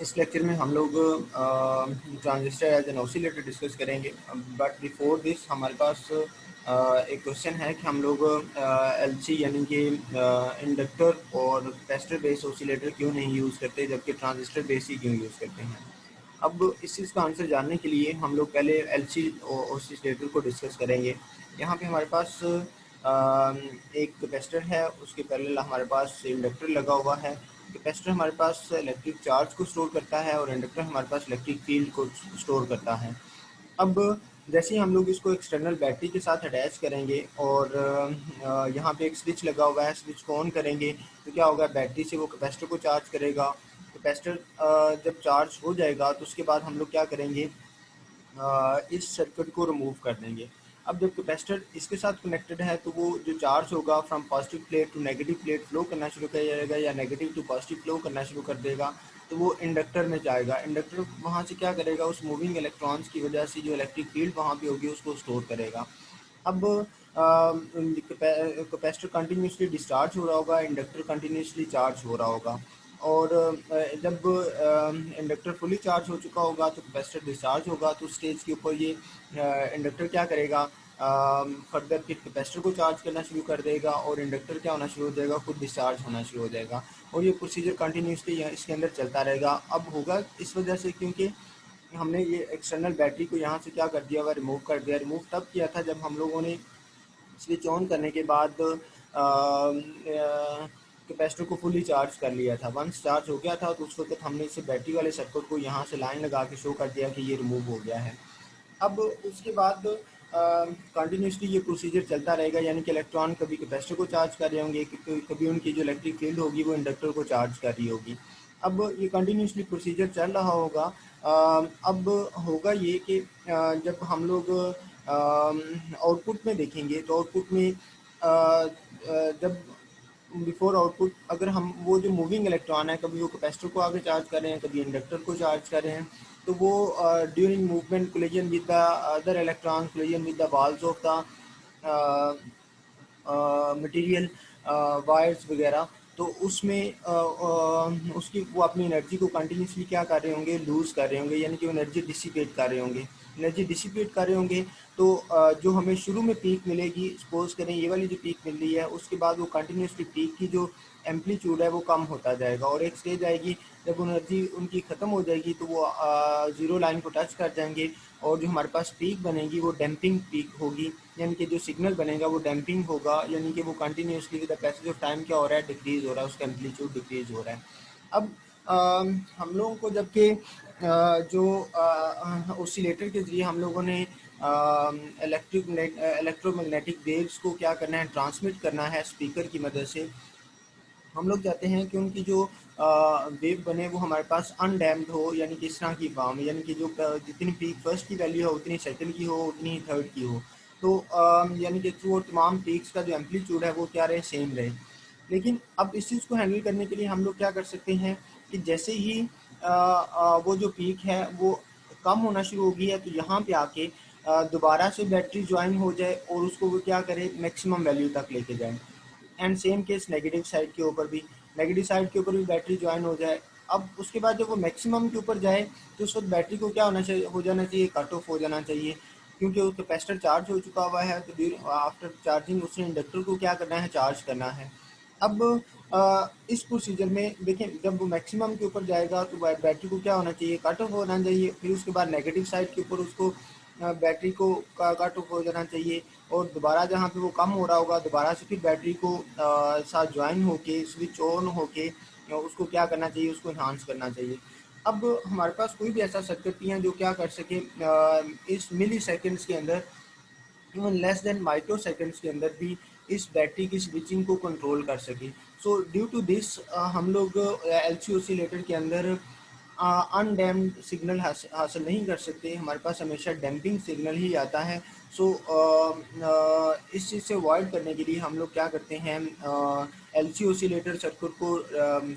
इस लेक्चर में हम लोग transistor as an oscillator discuss करेंगे। बट बिफोर दिस हमारे पास एक क्वेश्चन है कि हम लोग एलसी यानी कि इंडक्टर और कैपेसिटर बेस्ड ऑसिलेटर क्यों नहीं यूज़ करते, जबकि ट्रांजिस्टर बेस ही क्यों यूज़ करते हैं। अब इस चीज़ का आंसर जानने के लिए हम लोग पहले एलसी ऑसिलेटर को डिस्कस करेंगे। यहाँ पे हमारे पास एक कैपेसिटर है, उसके पैरेलल हमारे पास इंडक्टर लगा हुआ है। कैपेसिटर हमारे पास इलेक्ट्रिक चार्ज को स्टोर करता है और इंडक्टर हमारे पास इलेक्ट्रिक फील्ड को स्टोर करता है। अब जैसे ही हम लोग इसको एक्सटर्नल बैटरी के साथ अटैच करेंगे और यहाँ पे एक स्विच लगा हुआ है, स्विच को ऑन करेंगे तो क्या होगा, बैटरी से वो कैपेसिटर को चार्ज करेगा। कैपेसिटर जब चार्ज हो जाएगा तो उसके बाद हम लोग क्या करेंगे, इस सर्किट को रिमूव कर देंगे। अब जब कैपेसिटर इसके साथ कनेक्टेड है तो वो जो चार्ज होगा from positive plate to negative plate flow करना शुरू कर जाएगा या नेगेटिव टू पॉजिटिव फ्लो करना शुरू कर देगा, तो वो इंडक्टर में जाएगा। इंडक्टर वहाँ से क्या करेगा, उस मूविंग इलेक्ट्रॉन्स की वजह से जो इलेक्ट्रिक फील्ड वहाँ पे होगी उसको स्टोर करेगा। अब कैपेसिटर कंटिन्यूसली डिस्चार्ज हो रहा होगा, इंडक्टर कंटिन्यूसली चार्ज हो रहा होगा। और जब इंडक्टर फुली चार्ज हो चुका होगा तो कैपेसिटर डिस्चार्ज होगा, तो स्टेज के ऊपर ये इंडक्टर क्या करेगा, फर्दर फिर कैपेसिटर को चार्ज करना शुरू कर देगा और इंडक्टर क्या होना शुरू हो जाएगा, खुद डिस्चार्ज होना शुरू हो जाएगा। और ये प्रोसीजर कंटिन्यूसली इसके अंदर चलता रहेगा। अब होगा इस वजह से क्योंकि हमने ये एक्सटर्नल बैटरी को यहाँ से क्या कर दिया हुआ, रिमूव कर दिया। रिमूव तब किया था जब हम लोगों ने स्विच ऑन करने के बाद कैपेसिटर को फुली चार्ज कर लिया था। वंस चार्ज हो गया था तो उस वक्त हमने इसे बैटरी वाले सर्किट को यहाँ से लाइन लगा के शो कर दिया कि ये रिमूव हो गया है। अब उसके बाद कंटिन्यूसली ये प्रोसीजर चलता रहेगा, यानी कि इलेक्ट्रॉन कभी कैपेसिटर को चार्ज कर रहे होंगे, कभी उनकी जो इलेक्ट्रिक फील्ड होगी वो इंडक्टर को चार्ज कर रही होगी। अब ये कंटिन्यूसली प्रोसीजर चल रहा होगा। अब होगा ये कि जब हम लोग आउटपुट में देखेंगे तो आउटपुट में जब बिफोर आउटपुट अगर हम वो जो मूविंग इलेक्ट्रॉन है, कभी वो कैपेसिटर को आगे चार्ज कर रहे हैं, कभी इंडक्टर को चार्ज कर रहे हैं, तो वो during movement collision with the other electron, collision with the walls of the material, wires वगैरह, तो उसमें उसकी वो अपनी एनर्जी को कंटिन्यूसली क्या कर रहे होंगे, लूज़ कर रहे होंगे, यानी कि वो एनर्जी डिसिपेट कर रहे होंगे। एनर्जी डिसिपेट कर रहे होंगे तो जो हमें शुरू में पीक मिलेगी, सपोज करें ये वाली जो पीक मिल रही है, उसके बाद वो कंटिन्यूसली पीक की जो एम्पलीट्यूड है वो कम होता जाएगा और एक स्टेज आएगी जब एनर्जी उनकी ख़त्म हो जाएगी तो वो ज़ीरो लाइन को टच कर जाएंगे और जो हमारे पास पीक बनेगी वो डैम्पिंग पीक होगी, यानी कि जो सिग्नल बनेगा वो डैम्पिंग होगा, यानी कि वो continuously with the passage of time क्या हो रहा है, डिक्रीज़ हो रहा है, उसका एम्पलीट्यूड डिक्रीज़ हो रहा है। अब हम लोगों को जबकि जो ओसिलेटर के ज़रिए हम लोगों ने इलेक्ट्रोमैग्नेटिक वेव्स को क्या करना है, ट्रांसमिट करना है स्पीकर की मदद से। हम लोग चाहते हैं कि उनकी जो वेव बने वो हमारे पास अनडैम्ड हो, यानी कि इस तरह की फॉर्म, यानी कि जो जितनी पीक फर्स्ट की वैल्यू है उतनी सेकंड की हो, उतनी ही थर्ड की हो। तो यानी कि थ्रू तमाम पीक्स का जो एम्पलीट्यूड है वो क्या रहे, सेम रहे। लेकिन अब इस चीज़ को हैंडल करने के लिए हम लोग क्या कर सकते हैं कि जैसे ही वो जो पीक है वो कम होना शुरू होगी है तो यहाँ पे आके दोबारा से बैटरी ज्वाइन हो जाए और उसको वो क्या करे, मैक्सिमम वैल्यू तक लेके जाए। And same case negative side के ऊपर भी, नेगेटिव साइड के ऊपर भी बैटरी ज्वाइन हो जाए। अब उसके बाद जब वो मैक्सिमम के ऊपर जाए तो उस वक्त बैटरी को क्या होना चाहिए, हो जाना चाहिए, कट ऑफ हो जाना चाहिए, क्योंकि वो कैपेसिटर चार्ज हो चुका हुआ है। तो आफ्टर चार्जिंग उसने इंडक्टर को क्या करना है, चार्ज करना है। अब इस प्रोसीजर में देखें, जब वो मैक्सिमम के ऊपर जाएगा तो बैटरी को क्या होना चाहिए, कट ऑफ होना चाहिए। फिर उसके बाद नेगेटिव साइड के ऊपर उसको बैटरी को कट ऑफ हो जाना चाहिए और दोबारा जहाँ पे वो कम हो रहा होगा दोबारा से फिर बैटरी को साथ ज्वाइन होके स्विच ऑन होके उसको क्या करना चाहिए, उसको इन्हांस करना चाहिए। अब हमारे पास कोई भी ऐसा सर्किट नहीं है जो क्या कर सके इस मिली सेकेंड्स के अंदर, even less than micro seconds के अंदर भी इस बैटरी की स्विचिंग को कंट्रोल कर सके। सो ड्यू टू दिस हम लोग एलसी ओसिलेटर के अंदर अनडैम्प्ड सिग्नल हासिल नहीं कर सकते, हमारे पास हमेशा डैम्पिंग सिग्नल ही आता है। सो इस चीज़ से अवॉइड करने के लिए हम लोग क्या करते हैं, एलसी ओसिलेटर सर्किट को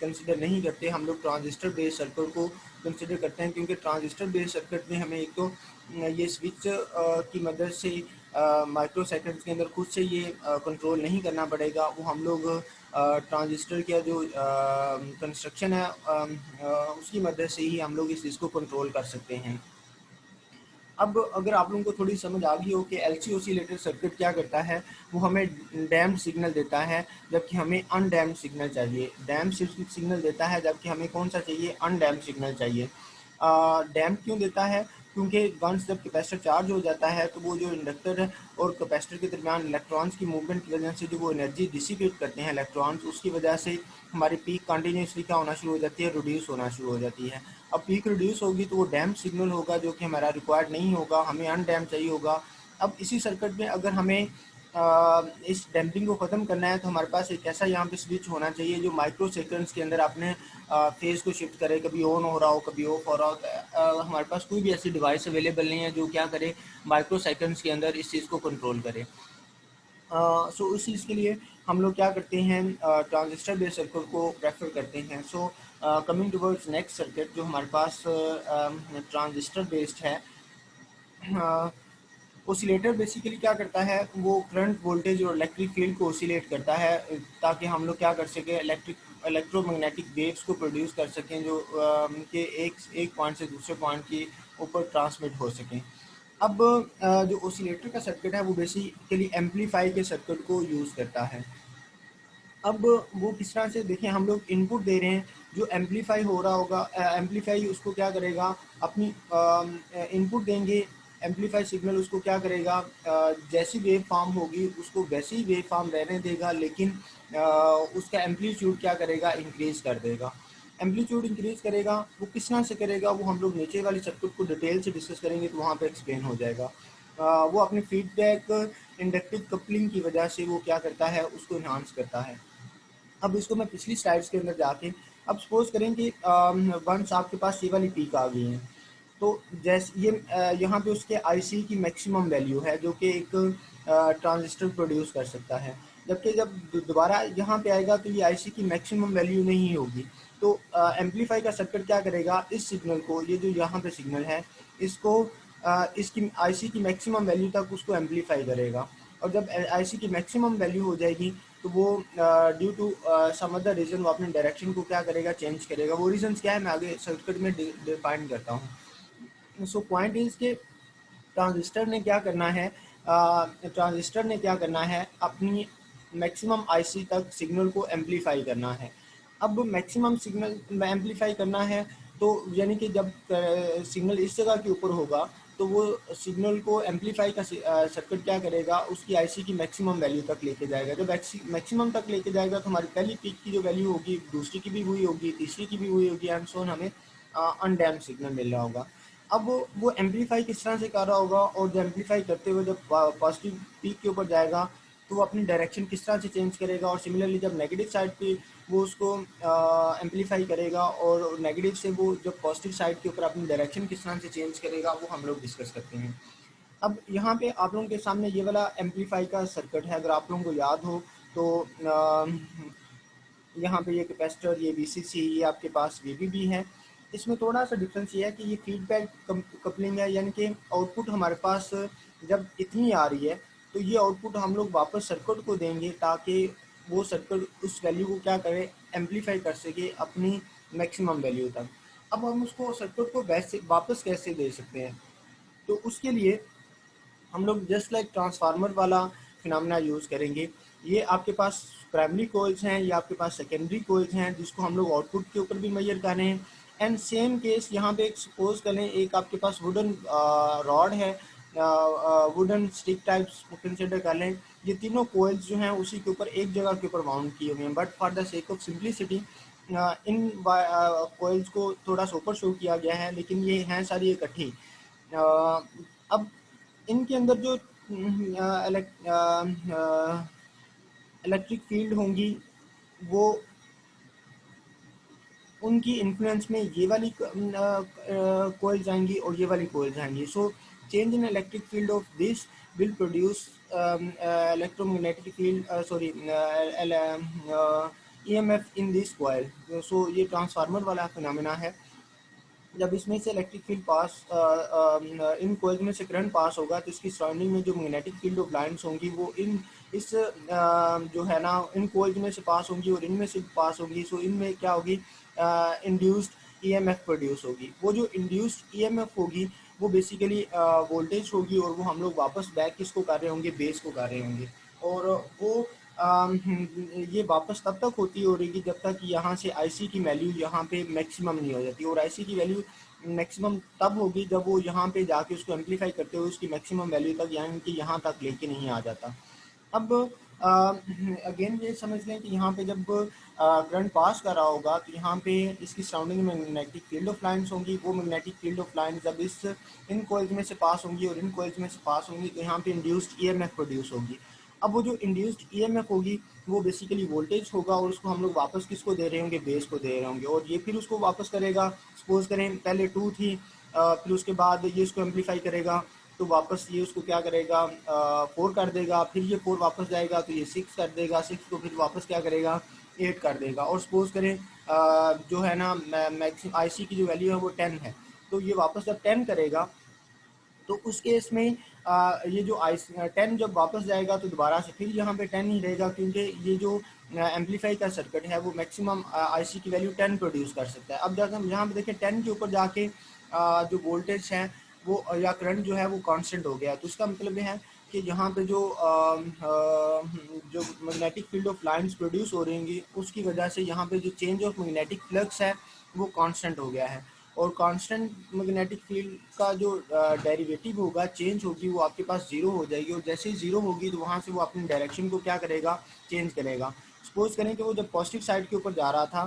कंसिडर नहीं करते, हम लोग ट्रांजिस्टर बेस्ड सर्किट को कंसिडर करते हैं, क्योंकि ट्रांजिस्टर बेस्ड सर्किट में हमें एक तो ये स्विच की मदद से माइक्रो सेकंड्स के अंदर खुद से ये कंट्रोल नहीं करना पड़ेगा, वो हम लोग ट्रांजिस्टर का जो कंस्ट्रक्शन है उसकी मदद से ही हम लोग इस चीज़ को कंट्रोल कर सकते हैं। अब अगर आप लोगों को थोड़ी समझ आ गई हो कि एलसी ओसिलेटर सर्किट क्या करता है, वो हमें डैम्प्ड सिग्नल देता है जबकि हमें अनडैम्प्ड सिग्नल चाहिए। डैम्प्ड सिग्नल देता है जबकि हमें कौन सा चाहिए, अनडैम्प्ड सिग्नल चाहिए। डैम्प क्यों देता है, क्योंकि वंस जब कैपेसिटर चार्ज हो जाता है तो वो जो इंडक्टर और कैपेसिटर के दरमियान इलेक्ट्रॉन्स की मूवमेंट की वजह से जो वो एनर्जी डिसिपेट करते हैं इलेक्ट्रॉन्स, उसकी वजह से हमारी पीक कंटिन्यूसली क्या होना शुरू हो जाती है, रिड्यूस होना शुरू हो जाती है। अब पीक रिड्यूस होगी तो वो डैम्प सिग्नल होगा जो कि हमारा रिक्वायर्ड नहीं होगा, हमें अनडैम्प चाहिए होगा। अब इसी सर्किट में अगर हमें इस डैम्पिंग को ख़त्म करना है तो हमारे पास एक ऐसा यहाँ पे स्विच होना चाहिए जो माइक्रो सेकंड्स के अंदर अपने फेज़ को शिफ्ट करे, कभी ऑन हो रहा हो कभी ऑफ हो रहा हो। तो हमारे पास कोई भी ऐसी डिवाइस अवेलेबल नहीं है जो क्या करे, माइक्रो सेकंड्स के अंदर इस चीज़ को कंट्रोल करे। सो उस चीज़ के लिए हम लोग क्या करते हैं, ट्रांजिस्टर बेस्ड सर्किट को प्रेफर करते हैं। So coming towards next circuit जो हमारे पास ट्रांजिस्टर बेस्ड है। ओसिलेटर बेसिकली क्या करता है, वो करंट वोल्टेज और इलेक्ट्रिक फील्ड को ओसिलेट करता है ताकि हम लोग क्या कर सकें, इलेक्ट्रोमैग्नेटिक वेव्स को प्रोड्यूस कर सकें जो कि एक पॉइंट से दूसरे पॉइंट के ऊपर ट्रांसमिट हो सकें। अब जो ओसिलेटर का सर्किट है वो बेसिकली एम्पलीफाई के सर्किट को यूज़ करता है। अब वो किस तरह से देखें, हम लोग इनपुट दे रहे हैं, जो एम्पलीफाई हो रहा होगा, एम्पलीफाई उसको क्या करेगा, अपनी इनपुट देंगे, एम्पलीफाई सिग्नल उसको क्या करेगा, जैसी वेव फॉर्म होगी उसको वैसी ही वेव फॉर्म रहने देगा, लेकिन उसका एम्पलीट्यूड क्या करेगा, इंक्रीज़ कर देगा। एम्पलीट्यूड इंक्रीज़ करेगा, वो किस तरह से करेगा, वो हम लोग नीचे वाली सर्किट को डिटेल से डिस्कस करेंगे तो वहाँ पे एक्सप्लेन हो जाएगा। वो अपनी फीडबैक इंडक्टिव कपलिंग की वजह से वो क्या करता है, उसको इन्हांस करता है। अब इसको मैं पिछली स्लाइड्स के अंदर जाके, अब सपोज करें कि वंस आपके पास ये वाली पीक आ गई है, तो जैसे ये यहाँ पे उसके आईसी की मैक्सिमम वैल्यू है जो कि एक ट्रांजिस्टर प्रोड्यूस कर सकता है, जबकि जब दोबारा यहाँ पे आएगा तो ये आईसी की मैक्सिमम वैल्यू नहीं होगी। तो एम्पलीफाई का सर्किट क्या करेगा, इस सिग्नल को, ये जो यहाँ पे सिग्नल है, इसको इसकी आईसी की मैक्सिमम वैल्यू तक उसको एम्पलीफाई करेगा। और जब आईसी की मैक्सिमम वैल्यू हो जाएगी तो वो due to some other reason वो अपने डायरेक्शन को क्या करेगा, चेंज करेगा। वो रीजंस क्या है मैं आगे सर्किट में डिफाइन करता हूँ। सो पॉइंट इज़ के ट्रांजिस्टर ने क्या करना है, अपनी मैक्सिमम आईसी तक सिग्नल को एम्पलीफाई करना है। अब मैक्सिमम सिग्नल एम्पलीफाई करना है तो यानी कि जब सिग्नल इस जगह के ऊपर होगा तो वो सिग्नल को एम्पलीफाई का सर्किट क्या करेगा, उसकी आईसी की मैक्सिमम वैल्यू तक लेके जाएगा। जब मैक्सिमम तक लेके जाएगा तो हमारी पहली पीक की जो वैल्यू होगी दूसरी की भी हुई होगी, तीसरी की भी हुई होगी, एंड सो हमें अनडैम्प्ड सिग्नल मिल रहा होगा। अब वो एम्पलीफाई किस तरह से कर रहा होगा, और जब एम्पलीफाई करते हुए जब पॉजिटिव पीक के ऊपर जाएगा तो वो अपनी डायरेक्शन किस तरह से चेंज करेगा, और सिमिलरली जब नेगेटिव साइड पे वो उसको एम्पलीफाई करेगा और नेगेटिव से वो जब पॉजिटिव साइड के ऊपर अपनी डायरेक्शन किस तरह से चेंज करेगा, वो हम लोग डिस्कस करते हैं। अब यहाँ पे आप लोगों के सामने ये वाला एम्पलीफाई का सर्किट है, अगर आप लोगों को याद हो तो यहाँ पे ये कैपेसिटर, ये वीसीसी, ये आपके पास वीबीबी है। इसमें थोड़ा सा डिफरेंस ये है कि ये फीडबैक कपलिंग है, यानी कि आउटपुट हमारे पास जब इतनी आ रही है तो ये आउटपुट हम लोग वापस सर्किट को देंगे ताकि वो सर्किट उस वैल्यू को क्या करे, एम्पलीफाई कर सके अपनी मैक्सिमम वैल्यू तक। अब हम उसको सर्किट को वैसे वापस कैसे दे सकते हैं, तो उसके लिए हम लोग जस्ट लाइक ट्रांसफार्मर वाला फिनोमेना यूज़ करेंगे। ये आपके पास प्राइमरी कोइल्स हैं, ये आपके पास सेकेंडरी कोइल्स हैं जिसको हम लोग आउटपुट के ऊपर भी मेजर कर रहे हैं। एंड सेम केस यहाँ पे एक सपोज करें, एक आपके पास वुडन रॉड है, वुडन स्टिक टाइप्स को कंसिडर कर लें। ये तीनों कोइल्स जो हैं उसी के ऊपर एक जगह के ऊपर माउंट किए हुए हैं, but for the sake of simplicity in coils को थोड़ा सा ऊपर शो किया गया है, लेकिन ये हैं सारी इकट्ठी। अब इनके अंदर जो इलेक्ट्रिक फील्ड होंगी वो उनकी इन्फ्लुएंस में ये वाली कोयल जाएंगी और ये वाली कोयल जाएंगी। So change in electric field of this will produce electromagnetic field, sorry, EMF in this coil. So ये ट्रांसफार्मर वाला फिनोमेना है। जब इसमें से electric field pass in coil में से करंट पास होगा तो इसकी सराउंडिंग में जो मैग्नेटिक फील्ड ऑफ लाइंस होंगी वो इन इस जो है ना इन कॉइल में से पास होंगी और इनमें से पास होंगी। सो इनमें क्या होगी, इंड्यूस्ड ईएमएफ प्रोड्यूस होगी। वो जो इंड्यूस्ड ईएमएफ होगी वो बेसिकली वोल्टेज होगी और वो हम लोग वापस बैक किसको कर रहे होंगे, बेस को कर रहे होंगे। और वो ये वापस तब तक होती हो रहेगी जब तक यहाँ से आईसी की वैल्यू यहाँ पे मैक्सिमम नहीं हो जाती। और आईसी की वैल्यू मैक्सिमम तब होगी जब वो यहाँ पे जाके उसको एम्पलीफाई करते हुए उसकी मैक्सिमम वैल्यू तक यानी कि यहाँ तक लेके नहीं आ जाता। अब अगेन ये समझ लें कि यहाँ पे जब करंट पास कर रहा होगा तो यहाँ पे इसकी सराउंडिंग में मैग्नेटिक फील्ड ऑफ लाइंस होंगी। वो मैग्नेटिक फील्ड ऑफ लाइंस जब इस इन कॉइल्स में से पास होंगी और इन कॉइल्स में से पास होंगी तो यहाँ पे इंड्यूस्ड ईएमएफ प्रोड्यूस होगी। अब वो जो इंड्यूस्ड ईएमएफ होगी वो बेसिकली वोल्टेज होगा और उसको हम लोग वापस किसको दे रहे होंगे, बेस को दे रहे होंगे। और ये फिर उसको वापस करेगा, सपोज करें पहले 2 थी, फिर उसके बाद ये इसको एम्पलीफाई करेगा तो वापस ये उसको क्या करेगा, 4 कर देगा। फिर ये 4 वापस जाएगा तो ये 6 कर देगा, 6 को फिर वापस क्या करेगा, 8 कर देगा। और सपोज करें जो है ना मैक्सिमम आईसी की जो वैल्यू है वो 10 है, तो ये वापस जब 10 करेगा तो उस केस में ये जो आई 10 जब वापस जाएगा तो दोबारा से फिर यहाँ पे 10 ही रहेगा, क्योंकि ये जो एम्पलीफाई का सर्किट है वो मैक्सिमम आईसी की वैल्यू 10 प्रोड्यूस कर सकता है। अब जाकर हम यहाँ पे देखें 10 के ऊपर जाके जो वोल्टेज है वो या करंट जो है वो कांस्टेंट हो गया। तो इसका मतलब है कि यहाँ पे जो magnetic field of lines produce हो रही उसकी वजह से यहाँ पे जो चेंज ऑफ मैग्नेटिक फ्लक्स है वो कांस्टेंट हो गया है। और कांस्टेंट मैग्नेटिक फील्ड का जो डेरिवेटिव होगा, चेंज होगी, वो आपके पास जीरो हो जाएगी। और जैसे ही जीरो होगी तो वहाँ से वो अपनी डायरेक्शन को क्या करेगा, चेंज करेगा। सपोज करें कि वो जब पॉजिटिव साइड के ऊपर जा रहा था,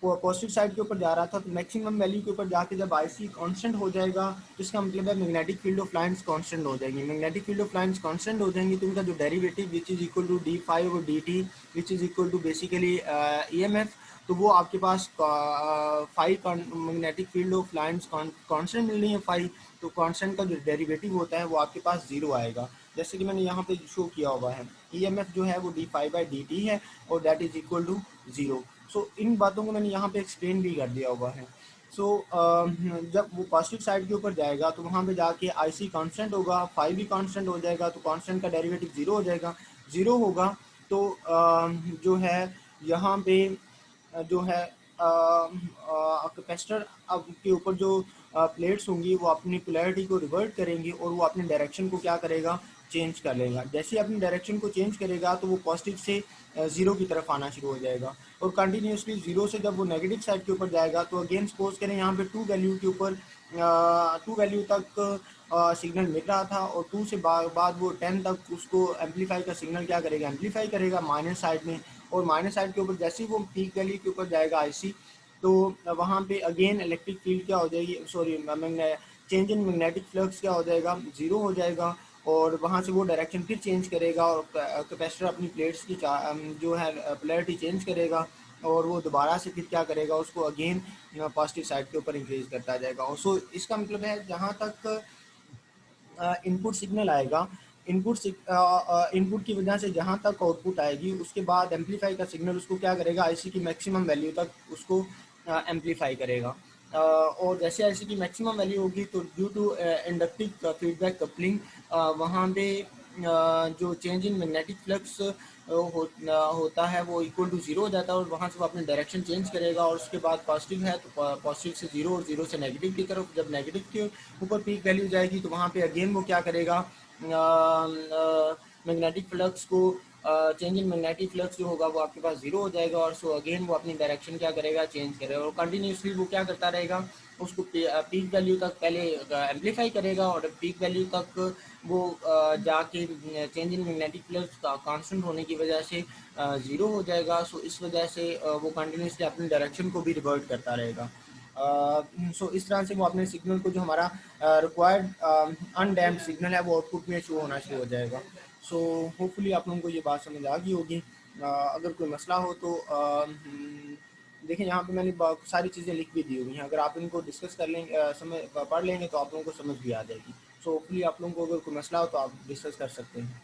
पॉजिटिव साइड के ऊपर जा रहा था तो मैक्सिमम वैल्यू के ऊपर जाके जब आईसी कांस्टेंट हो जाएगा तो इसका मतलब है magnetic field of lines constant हो जाएगी। Magnetic field of lines constant हो जाएंगी तो उनका जो derivative which is equal to d5 और dt which is equal to basically EMF, तो वो आपके पास five magnetic field of lines constant मिल रही है फाइव, तो कांस्टेंट का जो डेरिवेटिव होता है वो आपके पास जीरो आएगा। जैसे कि मैंने यहाँ पे शो किया हुआ है, ईएमएफ जो है वो d5/dt है और that is equal to zero. So इन बातों को मैंने यहाँ पे एक्सप्लेन भी कर दिया हुआ है। सो जब वो पॉजिटिव साइड के ऊपर जाएगा तो वहाँ पे जाके आईसी कांस्टेंट होगा, फाइव भी कांस्टेंट हो जाएगा, तो कांस्टेंट का डेरिवेटिव जीरो हो जाएगा। जीरो होगा तो जो है यहाँ पे जो है कैपेसिटर के ऊपर जो प्लेट्स होंगी वो अपनी पोलैरिटी को रिवर्ट करेंगी और वो अपनी डायरेक्शन को क्या करेगा, चेंज कर लेगा। जैसे ही अपनी डायरेक्शन को चेंज करेगा तो वो पॉजिटिव से जीरो की तरफ आना शुरू हो जाएगा। और कंटिन्यूसली जीरो से जब वो नेगेटिव साइड के ऊपर जाएगा तो अगेन सपोज करें यहाँ पे टू वैल्यू के ऊपर टू वैल्यू तक सिग्नल मिल रहा था और टू से बाद वो 10 तक उसको एम्पलीफाई का सिग्नल क्या करेगा, एम्पलीफाई करेगा माइनस साइड में। और माइनस साइड के ऊपर जैसे ही वो पीक वैल्यू के ऊपर जाएगा आईसी, तो वहाँ पे अगेन इलेक्ट्रिक फील्ड क्या हो जाएगी, sorry change in magnetic flux क्या हो जाएगा, जीरो हो जाएगा। और वहाँ से वो डायरेक्शन फिर चेंज करेगा और कैपेसिटर अपनी प्लेट्स की जो है पोलैरिटी चेंज करेगा और वो दोबारा से फिर क्या करेगा, उसको अगेन पॉजिटिव साइड के ऊपर इंक्रीज करता जाएगा। और सो इसका मतलब है जहाँ तक इनपुट सिग्नल आएगा, इनपुट की वजह से जहाँ तक आउटपुट आएगी उसके बाद एम्पलीफाई का सिग्नल उसको क्या करेगा, आईसी की मैक्सिमम वैल्यू तक उसको एम्पलीफाई करेगा। और जैसे आईसी की मैक्सिमम वैल्यू होगी तो due to inductive feedback coupling वहाँ पे जो चेंज इन मैग्नेटिक फ्लक्स होता है वो इक्वल टू जीरो हो जाता है और वहाँ से वो अपनी डायरेक्शन चेंज करेगा। और उसके बाद पॉजिटिव है तो पॉजिटिव से जीरो और जीरो से नेगेटिव की तरफ, जब नेगेटिव के ऊपर पीक वैल्यू जाएगी तो वहाँ पे अगेन वो क्या करेगा, मैग्नेटिक फ्लक्स को चेंज इन मैग्नेटिक फ्लक्स जो होगा वो आपके पास जीरो हो जाएगा। और सो अगेन वो अपनी डायरेक्शन क्या करेगा, चेंज करेगा और कंटिन्यूसली वो क्या करता रहेगा, उसको पीक वैल्यू तक पहले एम्पलीफाई करेगा और पीक वैल्यू तक वो जाके चेंज इन मैग्नेटिक फ्लक्स का कांस्टेंट होने की वजह से ज़ीरो हो जाएगा। सो इस वजह से वो कंटिन्यूसली अपनी डायरेक्शन को भी रिवर्ट करता रहेगा। सो इस तरह से वो अपने सिग्नल को जो हमारा रिक्वायर्ड अनडैम्प्ड सिग्नल है वो आउटपुट में शो होना शुरू हो जाएगा। सो होपफुली आप लोगों को ये बात समझ आ गई होगी। अगर कोई मसला हो तो देखिए यहाँ पे मैंने सारी चीज़ें लिख भी दी हुई हैं, अगर आप इनको डिस्कस कर लेंगे, समझ पढ़ लेंगे तो आप लोगों को समझ भी आ जाएगी। सो होपफुली आप लोगों को अगर कोई मसला हो तो आप डिस्कस कर सकते हैं।